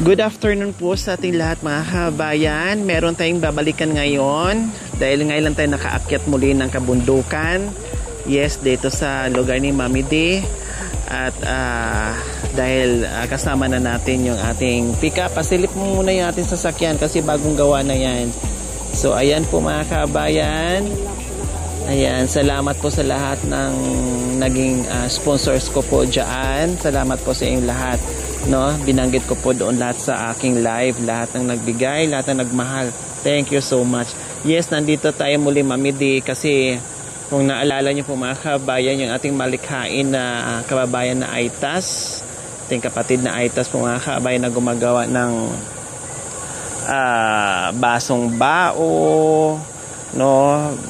Good afternoon po sa ating lahat mga kabayan. Meron tayong babalikan ngayon dahil ngayon lang tayo nakaakyat muli ng kabundukan. Yes, dito sa lugar ni Mami D. At dahil kasama na natin yung ating pick-up. Pasilip mo muna yung ating sasakyan kasi bagong gawa na yan. So ayan po mga kabayan. Ayan, salamat po sa lahat ng naging sponsors ko po dyan. Salamat po sa inyong lahat. No, binanggit ko po doon lahat sa aking live, lahat ng nagbigay, lahat ng nagmahal. Thank you so much. Yes, nandito tayo muli Mami D kasi kung naalala niyo po mga kabayan, yung ating malikhain na kababayan na Aitas, ating kapatid na Aitas po mga kabayan na gumagawa ng basong bao, no,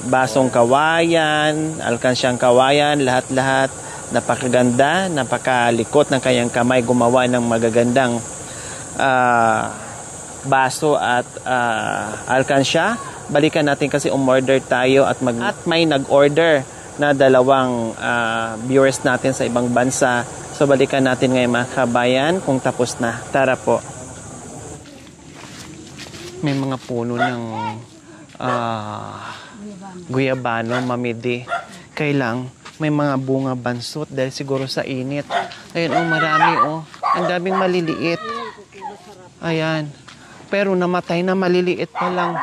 basong kawayan, alkansyang kawayan, lahat-lahat. Napakaganda, napakalikot ng kanyang kamay gumawa ng magagandang baso at alkansya. Balikan natin kasi umorder tayo at may nag-order na dalawang viewers natin sa ibang bansa. So balikan natin ngayon mga kabayan kung tapos na. Tara po. May mga puno ng guyabano, Mami D. Kailang may mga bunga bansot dahil siguro sa init. Ayan, marami, Ang daming maliliit. Ayan. Pero namatay na maliliit pa lang.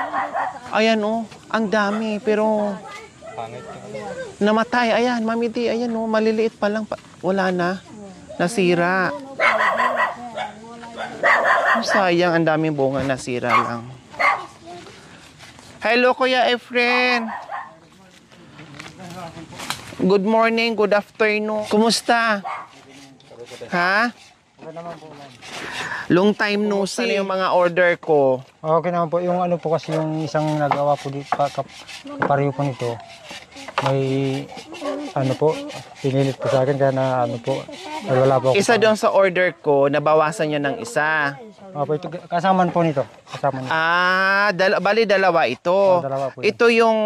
Ayan, ang dami. Pero namatay. Ayan, Mami D. Ayan, maliliit pa lang. Wala na. Nasira. Sayang, ang daming bunga nasira lang. Hello, Kuya Efren. Good morning, good afternoon. Kumusta? Ha? Long time no see. Ano yung mga order ko? Okay naman po. Yung ano po kasi yung isang nagawa po dito, pareho po nito. May ano po, pinilit po sa akin kaya na ano po, wala po ako. Isa doon sa order ko, nabawasan nyo ng isa. Opo, ito kasamaan po nito. Kasama nito. Bali dalawa ito. Dalawa po ito yung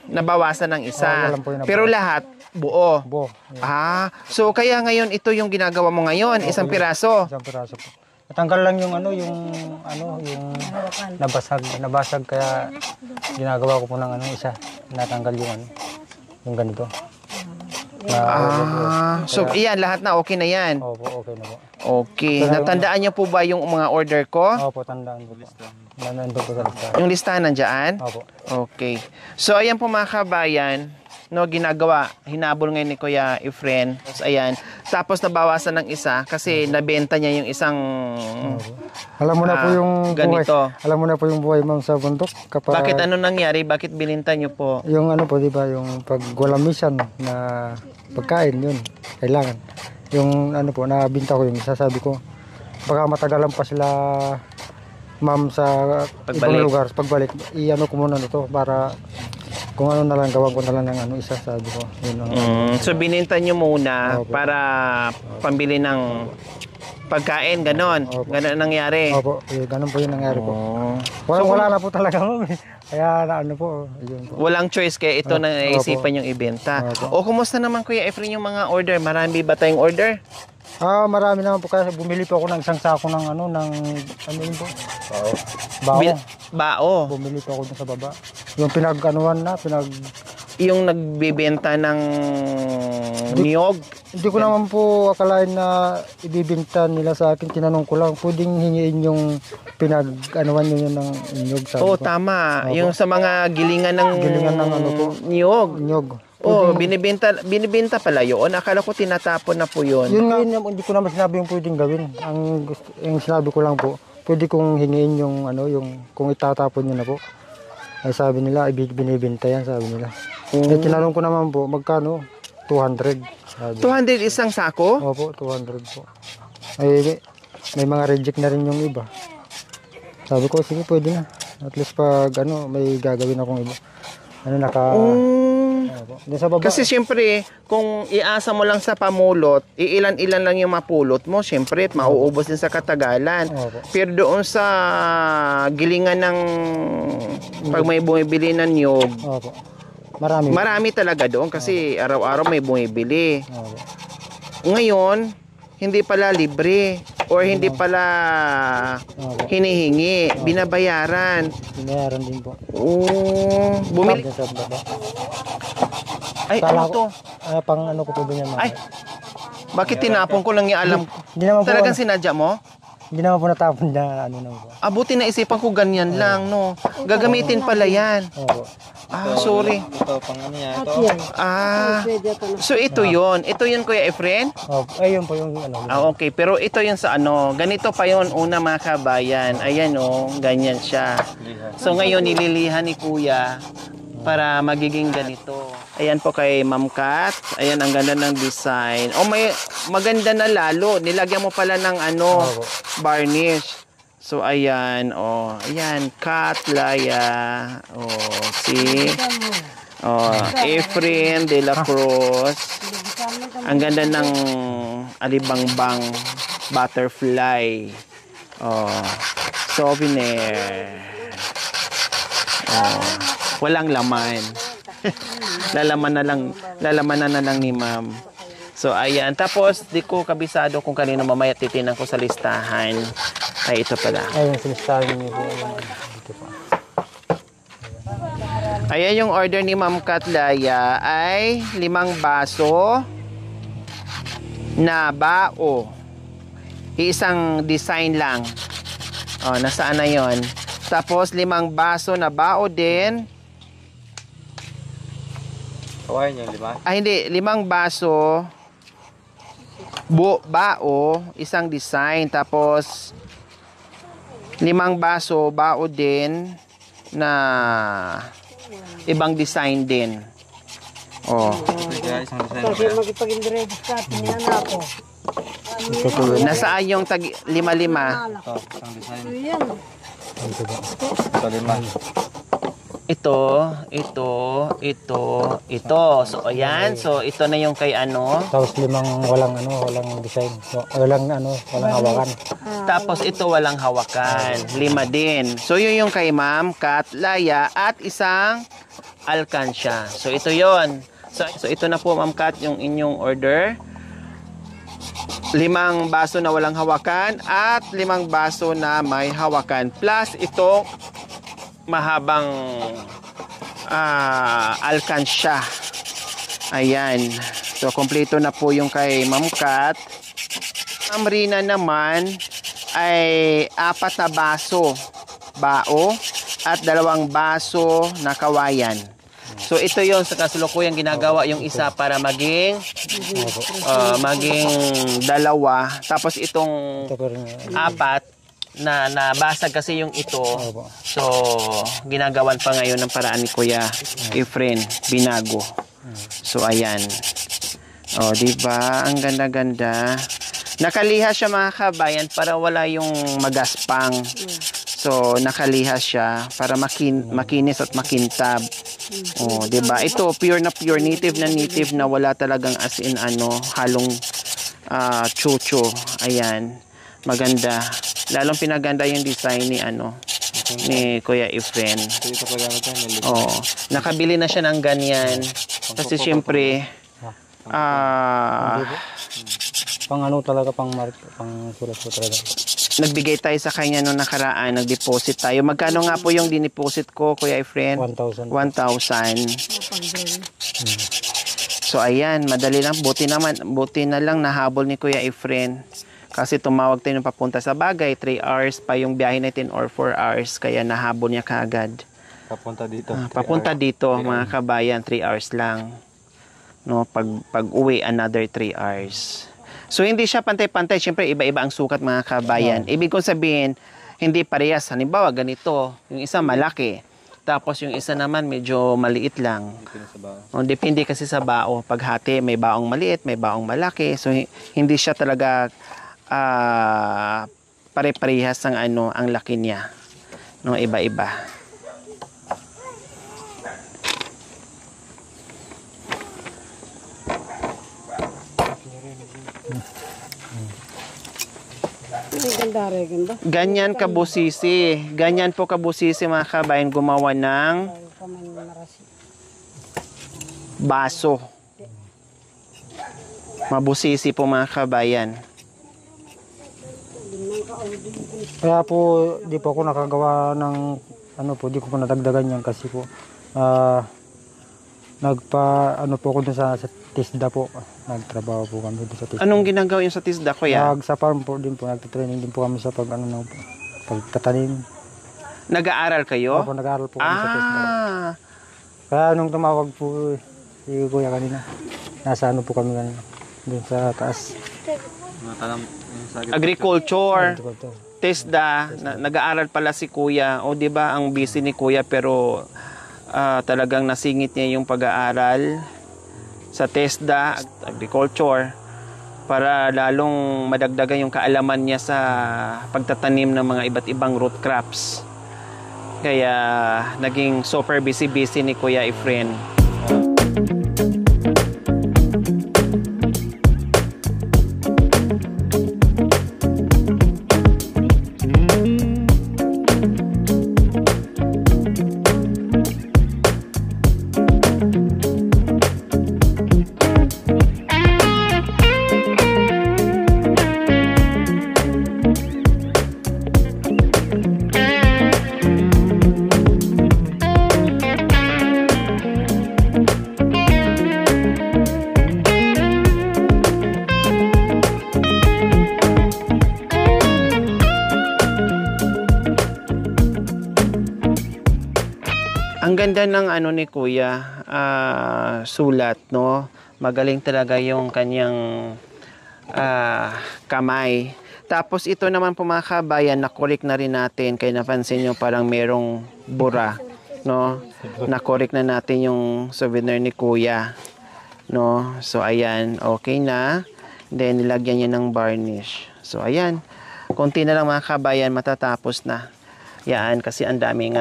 nabawasan ng isa. Pero lahat buo. Buo. Yeah. So kaya ngayon ito yung ginagawa mo ngayon, isang piraso. Isang piraso po. Natanggal lang yung yung nabasag kaya ginagawa ko po ng isa. Natanggal yung ganito. So iyan lahat na okay na yan. Opo, okay na po. Okay. Natandaan niyo po ba yung mga order ko? Opo, tandaan ko po. Nandun po sa listahan. Yung listahan nandiyan? Opo. Okay. So ayan po mga kabayan, ginagawa, hinabol ngayon ni Kuya Efren. Ayan. Tapos nabawasan ng isa kasi nabenta niya yung isang alam mo na po yung ganito. Buhay. Alam mo na po yung buhay ma'am sa bundok. Bakit ano nangyari? Bakit bininta niyo po? Yung po, di ba, yung pag walang mission na pagkain, yun, kailangan. Yung po, nabinta ko yung isa, sabi ko, baka matagalan pa sila, ma'am, sa ibang lugar. Pagbalik, ko muna ito para kung ano na lang, gawan ko na lang ng isa, sabi ko. Yun, so bininta niyo muna para pambili ng pagkain, ganon. Ganon nangyari. Opo, ganon po yung nangyari po. Wala na po talaga, ma'am. Kaya po, yun po. Walang choice kaya ito na naisipan yung ibenta. Kumusta naman Kuya Efren yung mga order? Marami ba tayong order? Marami naman po kasi bumili po ako ng isang sako ng yun po? Bao. Bumili po ako dun sa baba. Yung yung nagbebenta ng niyog. Hindi ko naman po akalain na ibibenta nila sa akin. Tinanong ko lang, pwedeng hingiin yung yun ng niyog. Tama. Yung sa mga gilingan ng niyog. Binibenta pala yun. Akala ko tinatapon na po yun. Yun nga, hindi ko naman sinabi yung pwedeng gawin. Yung sinabi ko lang po, pwede kong hingiin yung kung itatapon nyo na po. Ay sabi nila, binibenta yan, sabi nila. Tinanong ko naman po, magkano? 200. Sabi. 200 isang sako? Opo, 200 po. Ay, may mga reject na rin yung iba. Sabi ko, sige, pwede na. At least pag may gagawin akong iba. Sa baba. Kasi siyempre, kung iasa mo lang sa pamulot, iilan-ilan lang yung mapulot mo, siyempre, mauubos din sa katagalan. Pero doon sa gilingan ng pag may bumibili ng niyog, marami talaga doon kasi araw-araw may bumibili. Ngayon, hindi pala libre. Or hindi pala hinihingi, binabayaran. Binayaran din po. Oh, bumili. Sa baba. Ay, Kala ano to? Pang ano ko po ba yan? Ay, bakit tinapon ko lang yung alam? Hindi naman po. Talagang sinadya mo? Hindi naman po natapon na ano naman po. Abuti na isipan ko ganyan lang, no? Gagamitin pala yan. Opo. Ah, sorry. Ito, pang ano yan. Ito. Ah, so ito yon. Ito yun, Kuya Efren? Ayun po yung ano. Ah, okay. Pero ito yun sa ano. Ganito pa yon una mga kabayan. Ayan o, ganyan siya. So ngayon, nililihan ni Kuya para magiging ganito. Ayan po kay Ma'am Kat. Ayan, ang ganda ng design. Oh, may maganda na lalo. Nilagyan mo pala ng ano, varnish. So, ayan. Oh, ayan. Kat, Laya. Oh, si Efren de la Cruz. Ang ganda ng alibangbang butterfly. Oh, souvenir. Oh, walang laman. lalaman na lang ni Ma'am. So ayan, tapos di ko kabisado kung kanino mamaya titinan ko sa listahan. Ay ito pala. Ayun sa listahan niyo po. Dito po. Ayan yung order ni Ma'am Katlaya ay 5 baso na bao. Isang design lang. Oh, nasaan na 'yon? Tapos 5 baso na bao din. Kawain yung 5? Ay hindi, 5 baso bao, isang design. Tapos 5 baso bao din na ibang design din. Oh. Guys, ang design Kasi magipag-indireto sa atin yan ako. Nasaan yung tag 5-5? ito, ang design. Yan. Ito, 5. Ito. So, ayan. So, ito na yung kay ano. Tapos 5 walang design. Walang hawakan. Tapos ito walang hawakan. 5 din. So, yun yung kay Ma'am Kat Laya at isang alkansya. So, ito yon. So, ito na po Ma'am Kat yung inyong order. 5 baso na walang hawakan at 5 baso na may hawakan. Plus ito mahabang alkansya. Ayan. So, kompleto na po yung kay Ma'am Kat. Ma'am Rina naman ay 4 na baso bao at 2 baso na kawayan. So, ito yon sa kasulukuyang ginagawa yung isa para maging 2. Tapos itong 4 na nabasag kasi yung ito. So, ginagawan pa ngayon ng paraan ni Kuya Efren Binago. So, ayan. O, diba? Ang ganda-ganda. Nakaliha siya mga kabayan para wala yung magaspang. So, nakaliha siya para makinis at makintab. O, diba? Ito, pure native na wala talagang as in halong chucho. Ayan. Maganda. Lalong pinaganda yung design ni ni Kuya Efren. Ito pa gamit yan. Oh, nakabili na siya ng ganyan. Kasi siyempre Pang ano talaga, pang sulat po talaga. nagbigay tayo sa kanya nung nakaraan, nag-deposit tayo. Magkano nga po yung dineposit ko, Kuya Efren? 1,000. 1,000. So ayan, madali lang. Buti na lang nahabol ni Kuya Efren. Kasi tumawag tayo nung papunta sa bagay, 3 hours pa yung biyahe natin or 4 hours. Kaya nahabol niya kaagad. Papunta dito. Papunta dito, mga kabayan, 3 hours lang. No, pag uwi, another 3 hours. So, hindi siya pantay-pantay. Siyempre, iba-iba ang sukat, mga kabayan. Ibig kong sabihin, hindi parehas. Halimbawa, ganito. Yung isa malaki. Tapos, yung isa naman medyo maliit lang. Depende kasi sa bao. Paghati, may baong maliit, may baong malaki. So, hindi siya talaga pare-parehas ang ang laki niya. No, iba-iba. Ganyan kabusisi. Ganyan po kabusisi mga kabayan gumawa ng baso. Mabusisi po mga kabayan. Kaya po, di po ako nakagawa ng, ano po, di ko po nadagdagan yan kasi po, ano po ako dun sa TISDA po. Nagtrabaho po kami dun sa TISDA. Anong ginagawa yung sa TISDA, kuya? Sa farm po din po, nagtitraining din po kami sa pagtatanim. Nag-aaral kayo? Opo, nag-aaral po kami sa TISDA. Ah, Kaya nung tumawag po si Kuya kanina, nasa ano po kami kanina, dun sa taas. Matalam yung sa agriculture. TISDA, nag-aaral pala si kuya. O, di ba ang busy ni kuya pero talagang nasingit niya yung pag-aaral sa TISDA, agriculture, para lalong madagdagan yung kaalaman niya sa pagtatanim ng mga iba't ibang root crops. Kaya naging super busy ni Kuya Efren. Ang ganda ng ano ni Kuya, sulat, no? Magaling talaga yung kanyang kamay. Tapos ito naman po mga kabayan, na-correct na rin natin. Kaya napansin nyo parang merong bura, no? Na-correct na natin yung souvenir ni Kuya, no? So ayan, okay na. Then nilagyan niya ng varnish. So ayan, konti na lang mga kabayan, matatapos na. Yan, kasi ang daming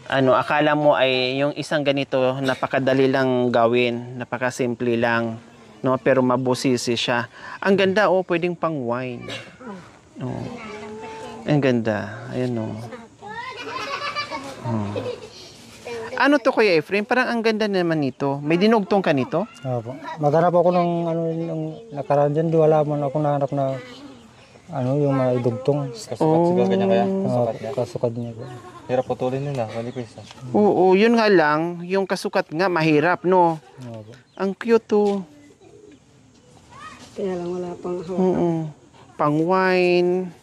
akala mo ay yung isang ganito napakadali lang gawin, napakasimple lang, no? Pero mabusisi siya. Ang ganda, pwedeng pang wine. Oh. Ang ganda. Ayun, oh. Ano to, Kuya Efren? Parang ang ganda naman nito. May dinugtong ka nito? Opo. Maghanap ako ng ng nakaraan dyan, di wala man ako nahanap na yung mga idugtong. Kasukat siguro kanya kaya. Kasukat niya. Kasukad niya po. Hirap putulin nila. Kalipis. Oo, yun nga lang. Yung kasukat nga, mahirap, no? Opo. Ang cute, to. Kaya lang wala pang hawak. Pang wine.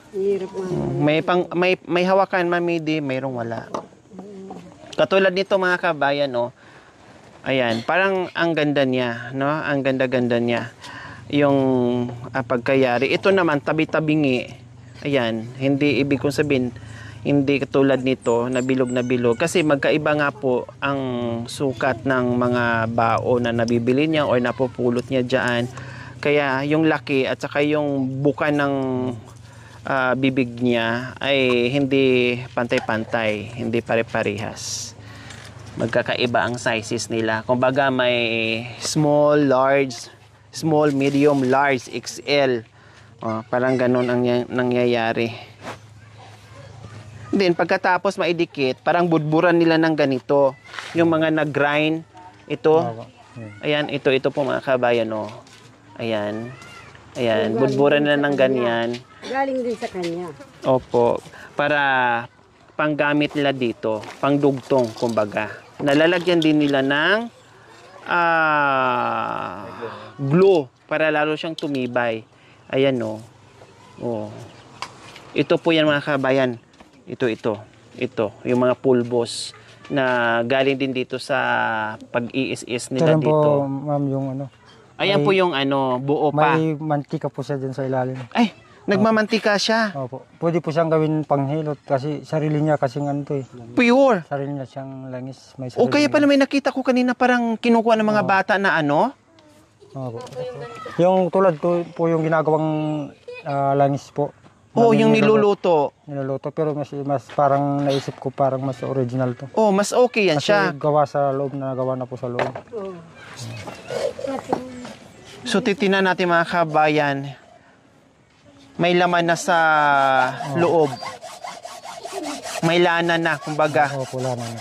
Hirap man. May hawakan, mamidi, mayroong wala. Katulad nito mga kabayan, no? Ayan, parang ang ganda niya, no? Ang ganda-ganda niya. Yung pagkayari. Ito naman, tabi-tabingi. Ayan, hindi ibig kong sabihin, hindi katulad nito, na bilog na bilog. Kasi magkaiba nga po ang sukat ng mga bao na nabibili niya o napupulot niya dyan. Kaya yung laki at saka yung buka ng bibig niya ay hindi pantay-pantay, hindi pare-parehas. Magkakaiba ang sizes nila. Kumbaga may small, large, small, medium, large, XL. Parang ganun ang nangyayari. Then, pagkatapos maidikit, parang budburan nila ng ganito. Yung mga nag-grind, ito. Ayan, ito po mga kabayan, oh. Ayan. Ayan, budburan nila ng ganyan. Galing din sa kanya. Opo. Para panggamit nila dito, pangdugtong, kumbaga. Nalalagyan din nila ng glue para lalo siyang tumibay. Ayan, oh. Oh. Ito po yan mga kabayan. Ito. Yung mga pulbos na galing din dito sa pag-iis-is nila Ito dito. po, ma'am, yung Ayan po yung buo pa. may mantika po siya dyan sa ilalim. Ay, nagmamantika siya. Opo. Pwede po siyang gawin panghilot kasi sarili niya kasing to eh. Pure. Sarili niya siyang langis. May O sarili kaya pala may nakita ko kanina parang kinukuha ng mga bata na Opo. Yung tulad po yung ginagawang langis po. yung niluluto. Niluluto pero mas parang naisip ko parang mas original to. Mas okay yan Kasi siya. gawa sa loob na gawa na po sa loob. So titinan natin mga kabayan. May laman na sa loob. May lana na, kumbaga. Opo, wala na.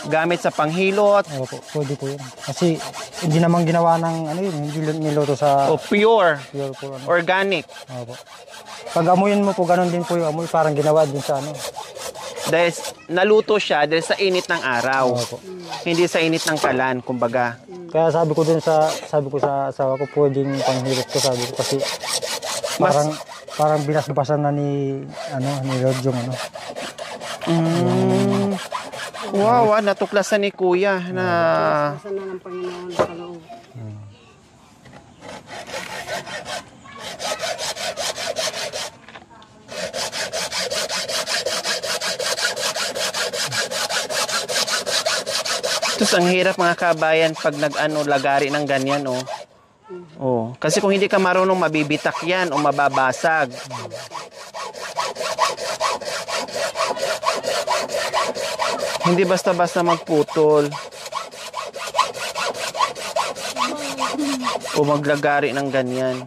Gamit sa panghilot. Opo, pwede po yun. Kasi hindi naman ginawa ng hindi niluto sa O pure. pure po. Organic. Opo. Pag amuyin mo po, ganun din po yung amoy. Parang ginawa din sa ano. Dahil naluto siya dahil sa init ng araw. Opo. Hindi sa init ng kalan, kumbaga. Kaya sabi ko sa asawa ko, pwedeng panghirap ko, sabi ko, kasi parang binasbasan na ni Lord yung ano. Wow, natuklasan ni Kuya na Saan na ng Panginoon sa kaloob. Tapos ang hirap mga kabayan pag lagari ng ganyan, oh. Oh, kasi kung hindi ka marunong mabibitak yan o mababasag. Hindi basta-basta magputol. O maglagari ng ganyan.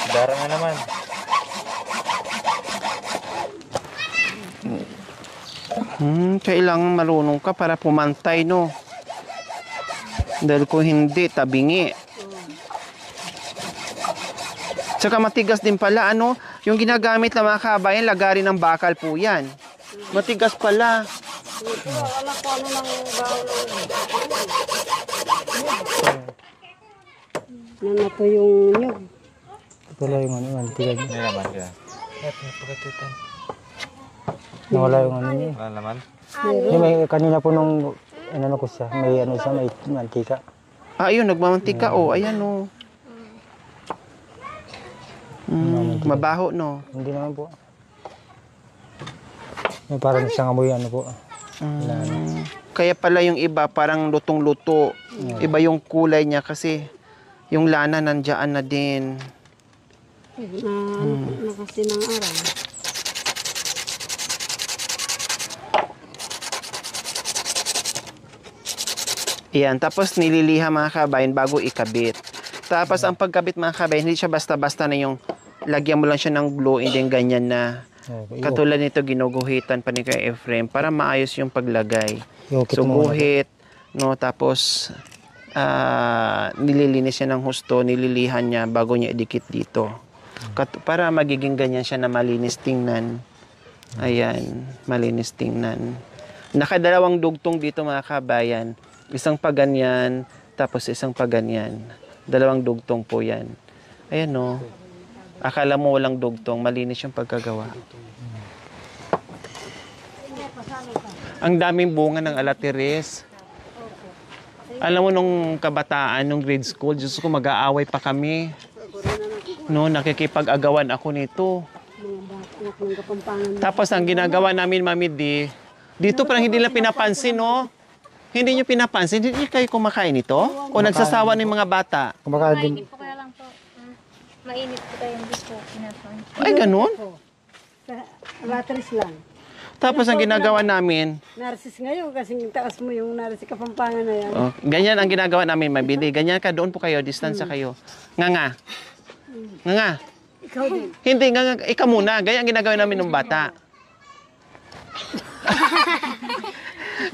Dara na naman. Kailangan marunong ka para pumantay, no? Dahil kung hindi, tabingi. Tsaka matigas din pala, ano? Yung ginagamit ng mga kabayan, lagari ng bakal po yan. Matigas pala. Wala ko ano ng baon ng nato yung nyug. Wala yung ano, mantigan niya. Hindi naman siya. Nawala yung ano niya. Wala naman. Yung may, kanina po nung ko siya, may mantika. Ayun, nagmamantika, oh. Ayan, oh. Mabaho, no? Hindi naman po. May parang siyang amoy po. Kaya pala yung iba, parang lutong-luto. Iba yung kulay niya kasi yung lana nandiyan na din. Na kasi ng araw. Yan, tapos nililiha mga kabayan bago ikabit. Tapos ang pagkabit mga kabayan, hindi siya basta-basta na yung lagyan mo lang siya ng glue and then ganyan na. Katulad nito, ginuguhitan pa ni Kuya Efrem para maayos yung paglagay. So guhit, no, tapos nililinis siya ng husto, nililihan niya bago niya idikit dito. Para magiging ganyan siya na malinis tingnan. Ayan, malinis tingnan. Nakadalawang dugtong dito mga kabayan. Isang paganyan, tapos isang paganyan. Dalawang dugtong po yan. Ayan, no. Akala mo walang dugtong, malinis yung pagkagawa. Ang daming bunga ng alatiris. Alam mo, nung kabataan, nung grade school, Diyos ko, mag-aaway pa kami. No, nakikipag-agawan ako nito. Tapos ang ginagawa namin, Mami D, dito parang hindi lang pinapansin, no? Hindi nyo pinapansin? Hindi kayo kumakain ito? O nagsasawa ng mga bata? Kumakain din. Mainit po kaya lang po. Mainit po tayo hindi po pinapansin. Ay, ganun? Batteries lang. Tapos ang ginagawa namin, Narcis ngayon kasi taas mo yung Narcis Kapampangan na yan. oh, ganyan ang ginagawa namin, Mabidi. Ganyan ka, doon po kayo, distansya kayo. Nga. Ikaw din. Hindi, nga, ikaw muna. Ganyan ang ginagawa namin ng bata.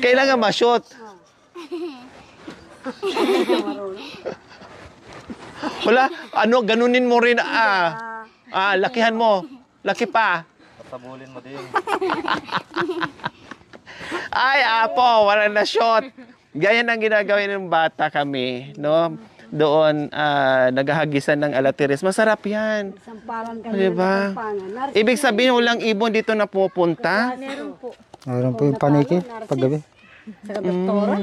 Kailangan ma-shoot. Wala, ganunin mo rin, lakihan mo. Laki pa. Patabulin mo din. Ay, apo, wala na shot. Ganyan ang ginagawin ng bata kami, no? Doon, naghahagisan ng alatiris. Masarap yan. Sampalan ka Diba? ng Kapampangan. Ibig sabihin, walang ibon dito na pupunta. Meron po. Mayroon po yung paniki paggabi. Sa doktora.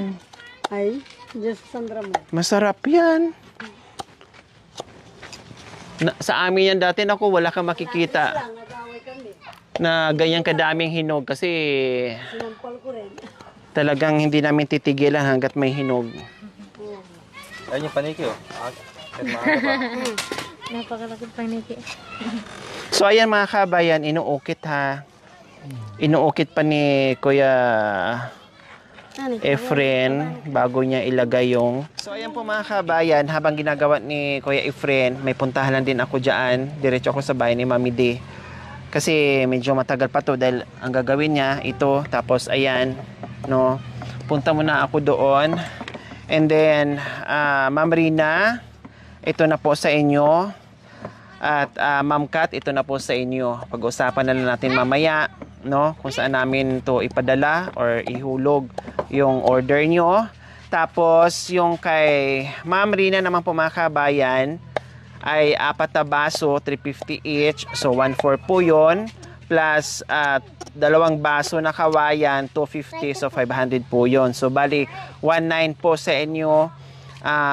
Ay, Diyos Sandra mo. Masarap yan. Sa amin yan dati, naku, wala kang makikita Nag-away kami. na ganyan kadaming hinog kasi Sinampal ko rin. talagang hindi namin titigilan hanggat may hinog. Ayun yung paniki, oh. Kahit maaga pa. Napakalakit paniki. So ayan mga kabayan, inuukit ha. Inuukit pa ni Kuya Efren bago niya ilagay yung... So ayan po mga kabayan, habang ginagawa ni Kuya Efren, may puntahan lang din ako dyan. Diretso ako sa bahay ni Mami D. Kasi medyo matagal pa to dahil ang gagawin niya ito, tapos ayan, no. Punta muna ako doon. And then Ma'am Rina, ito na po sa inyo. At Ma'am Kat, ito na po sa inyo. Pag-usapan na lang natin mamaya, no, kung saan namin to ipadala or ihulog yung order nyo. Tapos yung kay Ma'am Rina naman po mga kabayan ay 4 na baso, 350 each. So 1/4 po yun. Plus 2 baso na kawayan, 250. So 500 po yun. So bali 1/9 po sa inyo,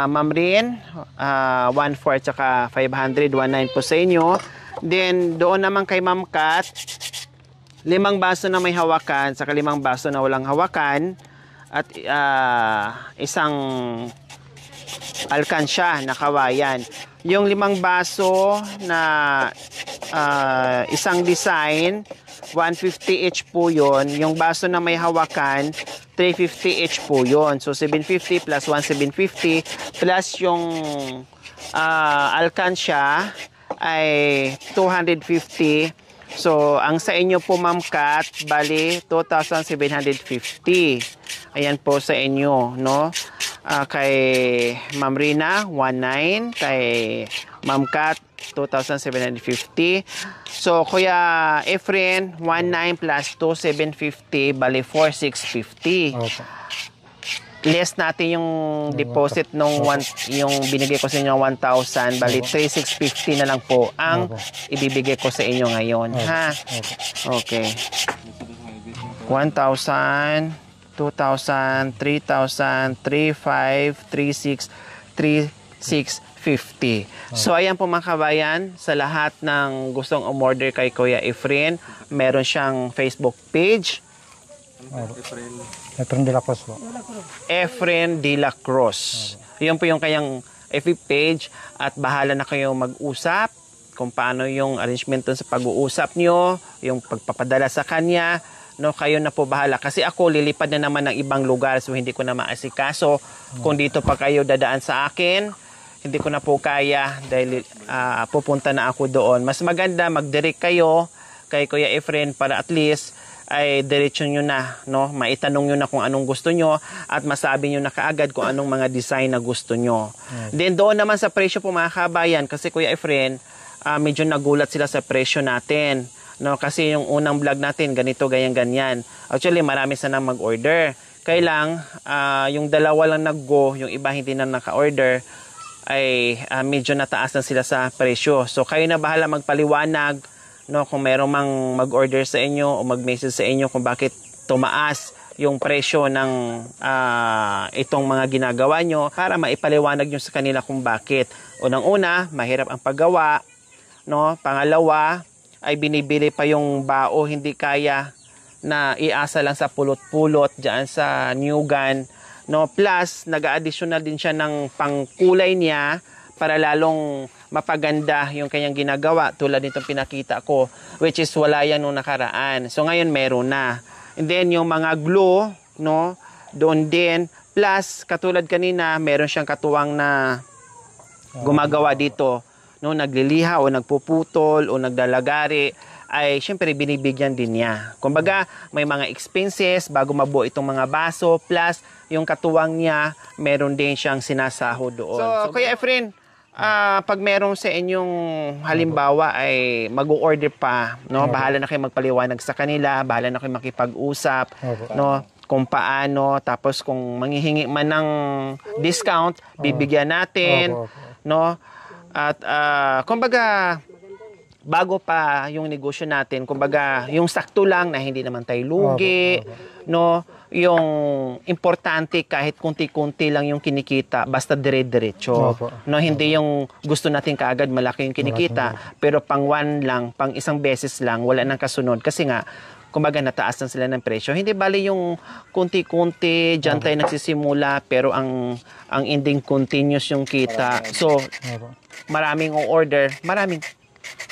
Ma'am Rin. 1/4 tsaka 500, 1/9 po sa inyo. Then doon naman kay Ma'am Kat, 5 baso na may hawakan, saka 5 baso na walang hawakan. At isang alkansya na kawayan. Yung 5 baso na isang design, 150 each po yun. Yung baso na may hawakan, 350 each po yun. So 750 plus 1,750 plus yung alkansya ay 250. So ang sa inyo po Ma'am Kat, bali 2,750. Ayan po sa inyo, no? Kay Ma'am Rina, 1,900. Kay Ma'am Kat, 2,750. So, Kuya Efren, 1,900 plus 2,750, bali 4,650. Opo. Less natin yung deposit nung yung binigay ko sa inyo 1,000, bali 3,650 na lang po ang ibibigay ko sa inyo ngayon, ha? Okay. 1,000, 2,000, 3,000, 3,500, 3,600, 3,650. So, ayan po mga kabayan, sa lahat ng gustong umorder kay Kuya Efren, meron siyang Facebook page. Efren de la Cruz po. Efren de la Cruz. Yun po yung kayang FB page at bahala na kayo mag-usap kung paano yung arrangement sa pag-uusap nyo, yung pagpapadala sa kanya. No, kayo na po bahala. Kasi ako, lilipad na naman ng ibang lugar, so hindi ko na maasikaso. Kung dito pa kayo dadaan sa akin, hindi ko na po kaya dahil pupunta na ako doon. Mas maganda mag-direct kayo kay Kuya Efren para at least ay diretso nyo na, no? Maitanong nyo na kung anong gusto nyo at masabi nyo na kaagad kung anong mga design na gusto nyo. Then doon naman sa presyo po mga kabayan, kasi Kuya Efren, medyo nagulat sila sa presyo natin. No, kasi yung unang vlog natin, ganito, ganyan. Actually, marami sanang mag-order. Kailang, yung dalawa lang nag-go, yung iba hindi na naka-order, ay medyo nataas na sila sa presyo. So, kayo na bahala magpaliwanag, no, kung meron mang mag-order sa inyo o mag-message sa inyo kung bakit tumaas yung presyo ng itong mga ginagawa nyo para maipaliwanag nyo sa kanila kung bakit. Unang-una, mahirap ang paggawa. No? Pangalawa, ay binibili pa yung bao, hindi kaya na iasa lang sa pulot-pulot dyan sa Newgan. No? Plus, nag-additional din siya ng pangkulay niya para lalong mapaganda yung kanyang ginagawa tulad nitong pinakita ko, which is wala yan nung nakaraan. So ngayon meron na. And then yung mga glue, no, doon din. Plus, katulad kanina, meron siyang katuwang na gumagawa dito. No, nagliliha o nagpuputol o nagdalagari, ay syempre binibigyan din niya. Kumbaga, may mga expenses bago mabuo itong mga baso, plus yung katuwang niya, meron din siyang sinasahod doon. So Kuya Efren, pag meron sa inyong halimbawa ay mag-order pa, no, bahala na kayo magpaliwanag sa kanila, bahala na kayo makipag-usap, no, kung paano, tapos kung manghihingi man ng discount, bibigyan natin, no. At kumbaga bago pa yung negosyo natin, kumbaga yung sakto lang na hindi naman tayo lugi, no, yung importante kahit kunti-kunti lang yung kinikita, basta dire-diretso, no, hindi yung gusto natin kaagad malaki yung kinikita, pero pang one lang, pang isang beses lang, wala nang kasunod kasi nga kumbaga nataas na sila ng presyo. Hindi bali yung kunti-kunti, dyan tayo nagsisimula, pero ang ending continuous yung kita. So, maraming order, maraming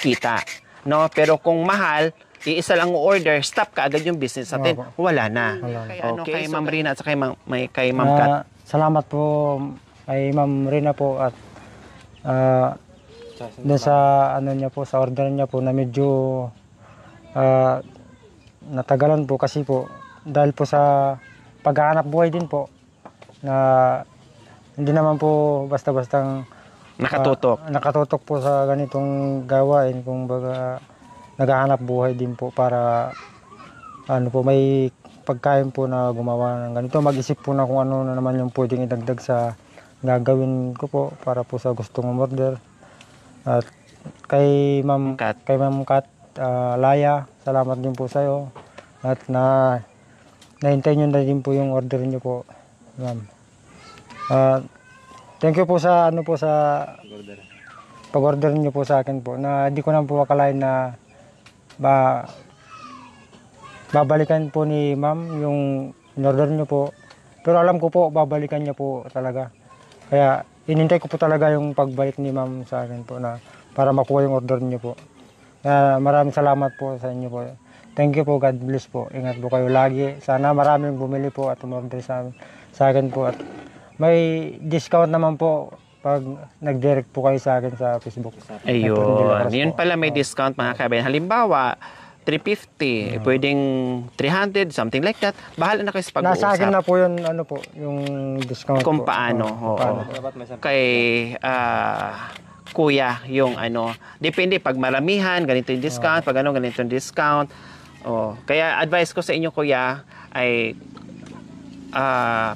kita. No? Pero kung mahal, iisa lang order, stop ka agad yung business natin. Wala na. Okay, kay Ma'am Rina at kay Ma'am Kat. Salamat po kay Ma'am Rina po at doon sa ano niya po, sa order niya po na medyo natagalan po kasi po dahil po sa paghahanap buhay din po na hindi naman po basta-bastang nakatutok po sa ganitong gawain, kung baga naghahanap buhay din po para ano po, may pagkain po na gumawa ng ganito. Mag-isip po na kung ano na naman yung pwedeng idagdag sa gagawin ko po para po sa gustong umorder. At kay Ma'am Kat Laya, salamat din po sa iyo. At nahintay nyo na din po yung order niyo po, Ma'am. Thank you po sa ano po sa pag-order niyo po sa akin po, na di ko na po akalain na babalikan po ni Ma'am yung in-order niyo po. Pero alam ko po babalikan niya po talaga. Kaya inintay ko po talaga yung pagbalik ni Ma'am sa akin po na para makuha yung order niyo po. Kaya maraming salamat po sa inyo po. Thank you po, God bless po. Ingat po kayo lagi. Sana maraming bumili po at umorder sa akin po. At may discount naman po pag nag-direct po kayo sa akin sa Facebook. Ayun. Yun pala may discount mga kabayan. Halimbawa, 350, pwedeng 300, something like that. Bahala na kayo sa pag-uusap. Nasa akin na po yun, ano po, yung discount kung po. paano. Kay kuya yung ano. Depende pag maramihan, ganito yung discount. Pag ano, ganito yung discount. Kaya advice ko sa inyo kuya ay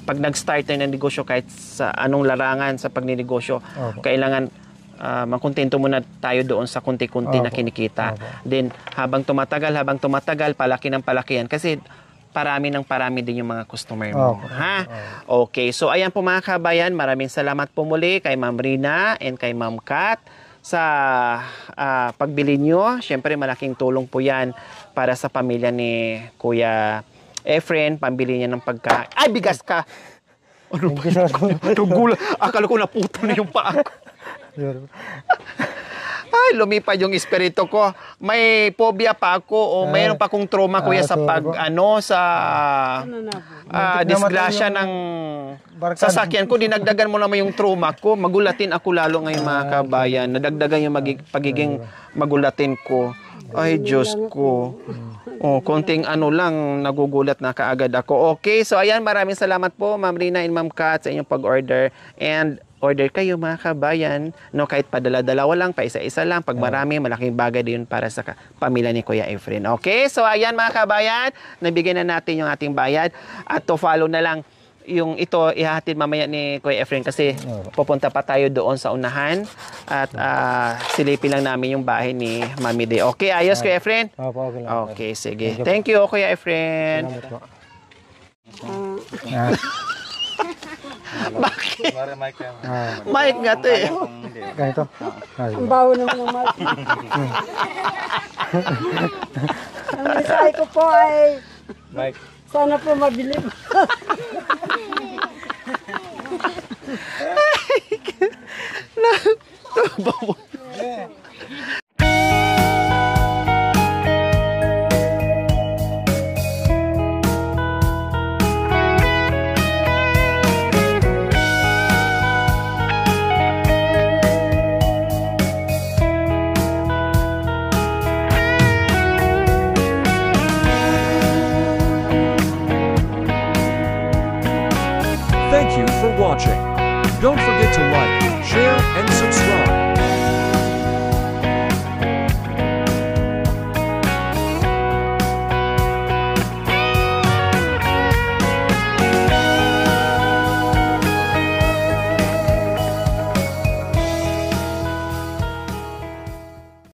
pag nag-start na ng negosyo, kahit sa anong larangan sa pagninegosyo, kailangan magkontento muna tayo doon sa kunti-kunti na kinikita. Then habang tumatagal, palaki ng palaki yan. Kasi parami din yung mga customer mo. Ha? Okay. So ayan po mga kabayan, maraming salamat po muli kay Ma'am Rina and kay Ma'am Kat sa pagbili nyo. Siyempre malaking tulong po yan para sa pamilya ni Kuya Efren, pambili niya ng pagkain. Ay, bigas ka! Ano ba? Tugula. Akala ko naputo na yung paa ko. Ay, lumipad yung espiritu ko. May phobia pa ako o mayroon pa akong trauma kuya sa disgrasya ng sasakyan ko. Dinagdagan mo naman yung trauma ko. Magulatin ako lalo ngayon mga kabayan. Nadagdagan yung pagiging magulatin ko. Ay, Diyos ko. Konting ano lang, nagugulat na kaagad ako. Okay, so ayan, maraming salamat po Ma'am Rina and Ma'am Kat sa inyong pag-order. And order kayo mga kabayan, no, kahit padala-dalawa lang, pa isa-isa lang, pag marami, malaking bagay din para sa pamilya ni Kuya Efren. Okay, so ayan mga kabayan, nabigyan na natin yung ating bayad at to follow na lang yung ito, ihahatid mamaya ni Kuya Efren kasi pupunta pa tayo doon sa unahan at silipin lang namin yung bahay ni Mami D. Okay, ayos Kuya Efren? Okay lang. Okay, sige. Thank you Kuya Efren. Bakit? Mic nga to eh. Ganito. Ang baho naman ng mic. Ang mensahe ko po ay sana po mabili. Thank you for watching. Don't forget to like, share, and subscribe.